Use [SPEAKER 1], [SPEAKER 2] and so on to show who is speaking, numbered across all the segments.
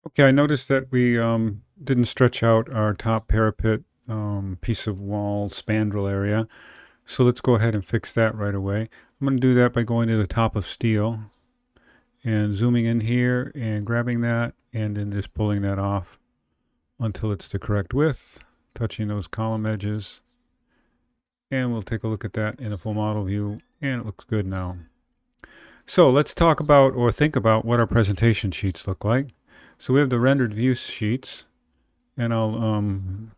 [SPEAKER 1] Okay, I noticed that we didn't stretch out our top parapet piece of wall spandrel area. So let's go ahead and fix that right away. I'm going to do that by going to the top of steel and zooming in here and grabbing that and then just pulling that off until it's the correct width, touching those column edges. And we'll take a look at that in a full model view, and it looks good now. So let's talk about or think about what our presentation sheets look like. So we have the rendered view sheets, and I'll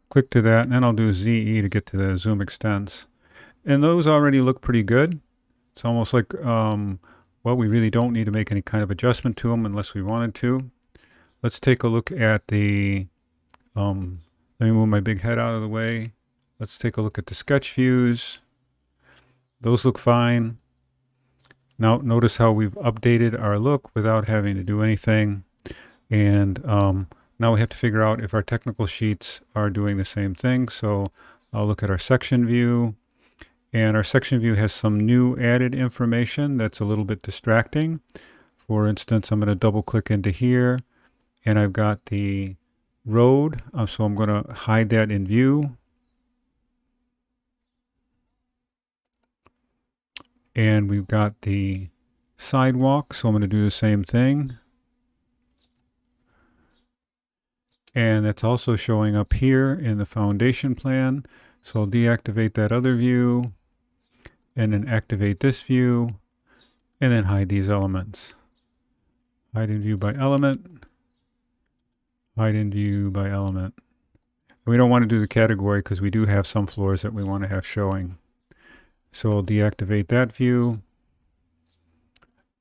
[SPEAKER 1] click to that, and then I'll do ZE to get to the zoom extents. And those already look pretty good. It's almost like, well, we really don't need to make any kind of adjustment to them unless we wanted to. Let's take a look at the, let me move my big head out of the way. Let's take a look at the sketch views. Those look fine. Now notice how we've updated our look without having to do anything. And now we have to figure out if our technical sheets are doing the same thing. So I'll look at our section view. And our section view has some new added information that's a little bit distracting. For instance, I'm going to double click into here, and I've got the road. So I'm going to hide that in view. And we've got the sidewalk, so I'm going to do the same thing. And that's also showing up here in the foundation plan. So I'll deactivate that other view and then activate this view and then hide these elements. Hide in view by element, hide in view by element. We don't want to do the category because we do have some floors that we want to have showing. So I'll deactivate that view.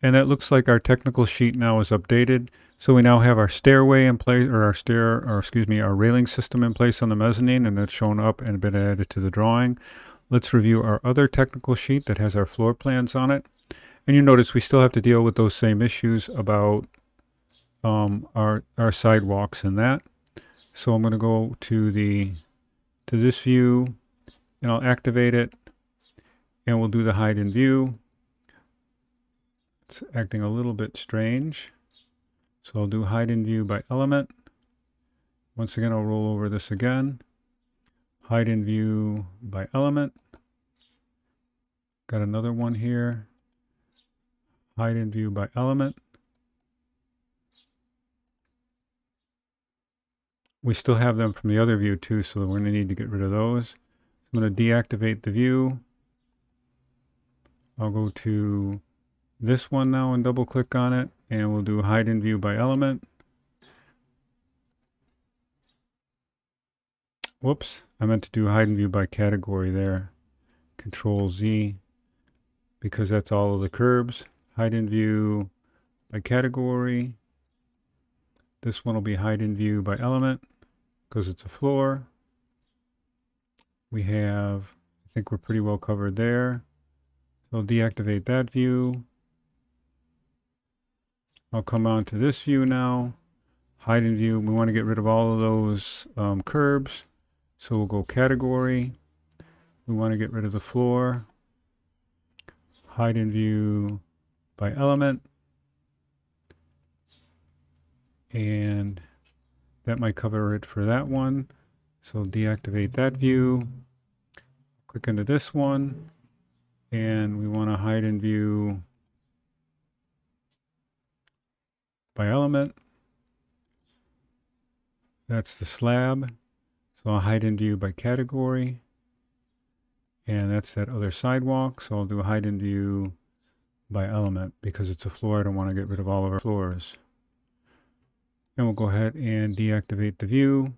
[SPEAKER 1] And that looks like our technical sheet now is updated. So we now have our stairway in place, or our railing system in place on the mezzanine, and that's shown up and been added to the drawing. Let's review our other technical sheet that has our floor plans on it. And you notice we still have to deal with those same issues about our sidewalks and that. So I'm going to go to this view, and I'll activate it, and we'll do the hide in view. It's acting a little bit strange. So I'll do hide in view by element. Once again, I'll roll over this again. Hide in view by element. Got another one here. Hide in view by element. We still have them from the other view too, so we're going to need to get rid of those. I'm going to deactivate the view. I'll go to this one now and double click on it, and we'll do hide in view by element. Whoops, I meant to do hide in view by category there. Control Z, because that's all of the curbs. Hide in view by category. This one will be hide in view by element because it's a floor. We have, I think we're pretty well covered there. So I'll deactivate that view. I'll come on to this view now. Hide in view. We want to get rid of all of those curbs. So we'll go category. We want to get rid of the floor. Hide in view by element. And that might cover it for that one. So deactivate that view. Click into this one. And we want to hide in view by element. That's the slab. So I'll hide in view by category. And that's that other sidewalk. So I'll do hide in view by element because it's a floor. I don't want to get rid of all of our floors. And we'll go ahead and deactivate the view.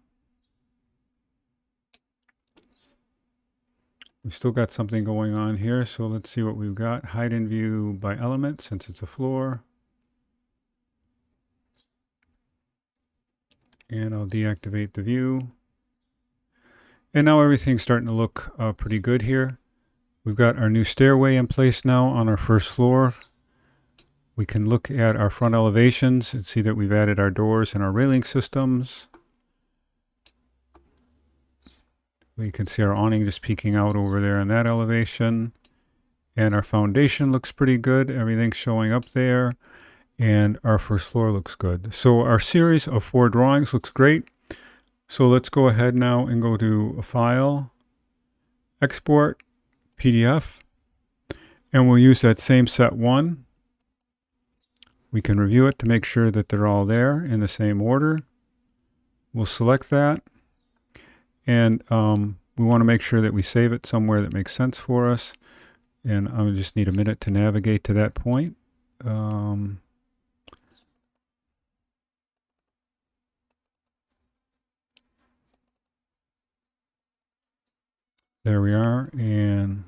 [SPEAKER 1] We've still got something going on here. So let's see what we've got. Hide in view by element since it's a floor. And I'll deactivate the view. And now everything's starting to look pretty good here. We've got our new stairway in place now on our first floor. We can look at our front elevations and see that we've added our doors and our railing systems. We can see our awning just peeking out over there in that elevation. And our foundation looks pretty good. Everything's showing up there. and our first floor looks good. So our series of 4 drawings looks great. So let's go ahead now and go to File, Export, PDF, and we'll use that same set 1. We can review it to make sure that they're all there in the same order. We'll select that, and we want to make sure that we save it somewhere that makes sense for us. And I just need a minute to navigate to that point. There we are, and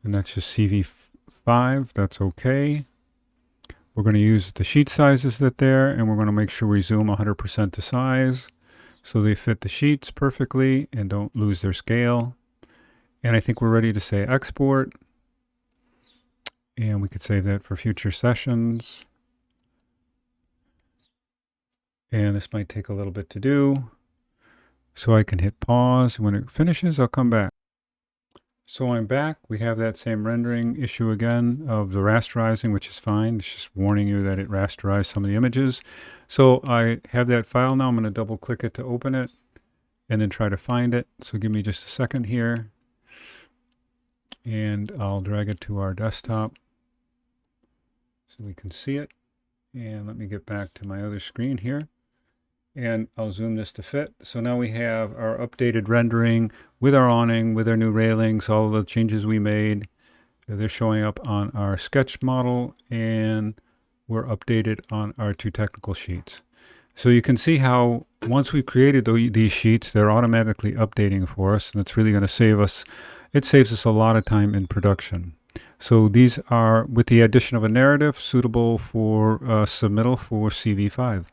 [SPEAKER 1] that's just CV5. That's okay. We're going to use the sheet sizes that there, and we're going to make sure we zoom 100% to size so they fit the sheets perfectly and don't lose their scale. And I think we're ready to say export, and we could save that for future sessions. And this might take a little bit to do, so I can hit pause. When it finishes, I'll come back. So I'm back. We have that same rendering issue again of the rasterizing, which is fine. It's just warning you that it rasterized some of the images. So I have that file now. I'm going to double click it to open it and then try to find it. So give me just a second here. And I'll drag it to our desktop so we can see it. And let me get back to my other screen here. And I'll zoom this to fit. So now we have our updated rendering with our awning, with our new railings, all of the changes we made. They're showing up on our sketch model, and we're updated on our 2 technical sheets. So you can see how once we've created these sheets, they're automatically updating for us, and it's really going to save us. It saves us a lot of time in production. So these are, with the addition of a narrative, suitable for submittal for CV5.